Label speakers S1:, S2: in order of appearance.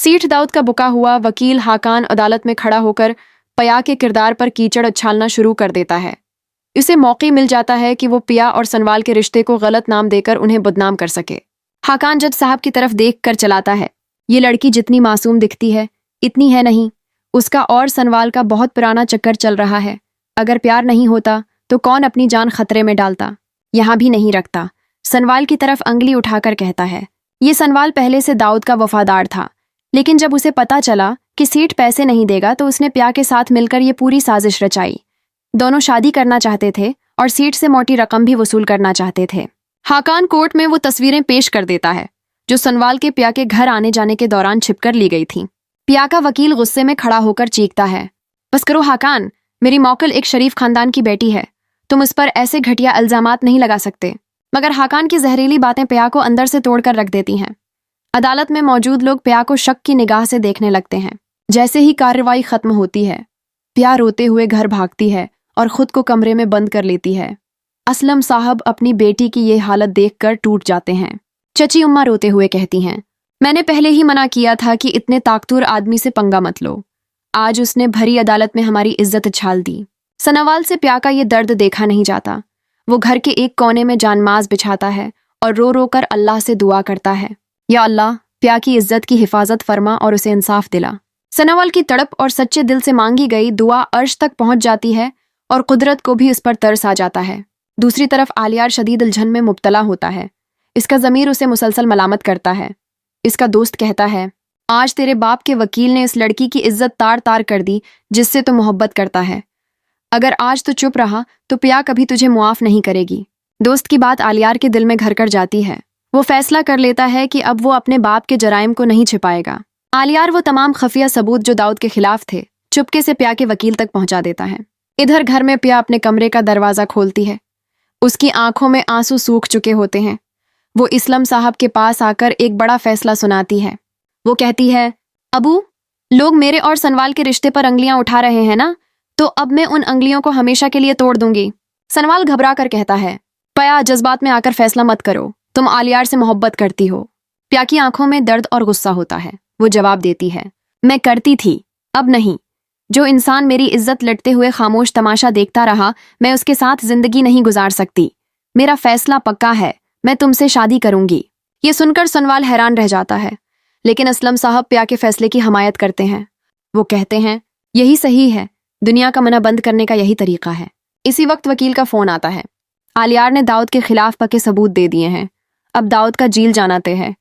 S1: सेठ दाऊद का बुका हुआ वकील हाकान अदालत में खड़ा होकर पिया के किरदार पर कीचड़ उछालना शुरू कर देता है। उसे मौका मिल जाता है कि वो पिया और सनवाल के रिश्ते को गलत नाम देकर उन्हें बदनाम कर सके। हाकान जज साहब की तरफ देख कर चलाता है। ये लड़की जितनी मासूम दिखती है इतनी है नहीं। उसका और सनवाल का बहुत पुराना चक्कर चल रहा है। अगर प्यार नहीं होता तो कौन अपनी जान खतरे में डालता। यहाँ भी नहीं रखता। सनवाल की तरफ अंगली उठाकर कहता है। ये सनवाल पहले से दाऊद का वफादार था, लेकिन जब उसे पता चला कि सेठ पैसे नहीं देगा तो उसने प्या के साथ मिलकर ये पूरी साजिश रचाई। दोनों शादी करना चाहते थे और सेठ से मोटी रकम भी वसूल करना चाहते थे। हाकान कोर्ट में वो तस्वीरें पेश कर देता है जो सनवाल के प्या के घर आने जाने के दौरान छिपकर ली गई थी। प्या का वकील गुस्से में खड़ा होकर चीखता है, बस करो हाकान, मेरी मौकल एक शरीफ खानदान की बेटी है, तुम इस पर ऐसे घटिया इल्जामात नहीं लगा सकते। मगर हाकान की जहरीली बातें प्या को अंदर से तोड़कर रख देती हैं। अदालत में मौजूद लोग प्या को शक की निगाह से देखने लगते हैं। जैसे ही कार्रवाई खत्म होती है, प्या रोते हुए घर भागती है और खुद को कमरे में बंद कर लेती है। असलम साहब अपनी बेटी की ये हालत देखकर टूट जाते हैं। चची उम्मा रोते हुए कहती हैं, मैंने पहले ही मना किया था कि इतने ताकतवर आदमी से पंगा मत लो। आज उसने भरी अदालत में हमारी इज्जत उछाल दी। सनावाल से प्या का ये दर्द देखा नहीं जाता। वो घर के एक कोने में जानमाज बिछाता है और रो रो कर अल्लाह से दुआ करता है, या अल्लाह, प्या की इज्जत की हिफाजत फरमा और उसे इंसाफ दिला। सनावाल की तड़प और सच्चे दिल से मांगी गई दुआ अर्श तक पहुंच जाती है और कुदरत को भी उस पर तरस आ जाता है। दूसरी तरफ आलियार शदीद उलझन में मुब्तला होता है। इसका ज़मीर उसे मुसलसल मलामत करता है। इसका दोस्त कहता है, आज तेरे बाप के वकील ने इस लड़की की इज्जत तार तार कर दी जिससे तू मोहब्बत करता है। अगर आज तो चुप रहा तो प्या कभी तुझे मुआफ नहीं करेगी। दोस्त की बात आलियार के दिल में घर कर जाती है। वो फैसला कर लेता है कि अब वो अपने बाप के जराइम को नहीं छिपाएगा। आलियार वो तमाम खफिया सबूत जो दाऊद के खिलाफ थे चुपके से प्या के वकील तक पहुंचा देता है। इधर घर में प्या अपने कमरे का दरवाजा खोलती है। उसकी आंखों में आंसू सूख चुके होते हैं। वो इस्लम साहब के पास आकर एक बड़ा फैसला सुनाती है। वो कहती है, अबू, लोग मेरे और सनवाल के रिश्ते पर अंगलियां उठा रहे हैं ना, तो अब मैं उन अंगलियों को हमेशा के लिए तोड़ दूंगी। सनवाल घबरा कर कहता है, प्या, जज्बात में आकर फैसला मत करो, तुम आलियार से मोहब्बत करती हो। प्या की आंखों में दर्द और गुस्सा होता है। वो जवाब देती है, मैं करती थी, अब नहीं। जो इंसान मेरी इज्जत लटते हुए खामोश तमाशा देखता रहा, मैं उसके साथ जिंदगी नहीं गुजार सकती। मेरा फैसला पक्का है, मैं तुमसे शादी करूंगी। ये सुनकर सनवाल हैरान रह जाता है, लेकिन असलम साहब प्या के फैसले की हमायत करते हैं। वो कहते हैं, यही सही है, दुनिया का मना बंद करने का यही तरीका है। इसी वक्त वकील का फोन आता है। आलियार ने दाऊद के खिलाफ पक्के सबूत दे दिए हैं। अब दाऊद का जील जाना तय है।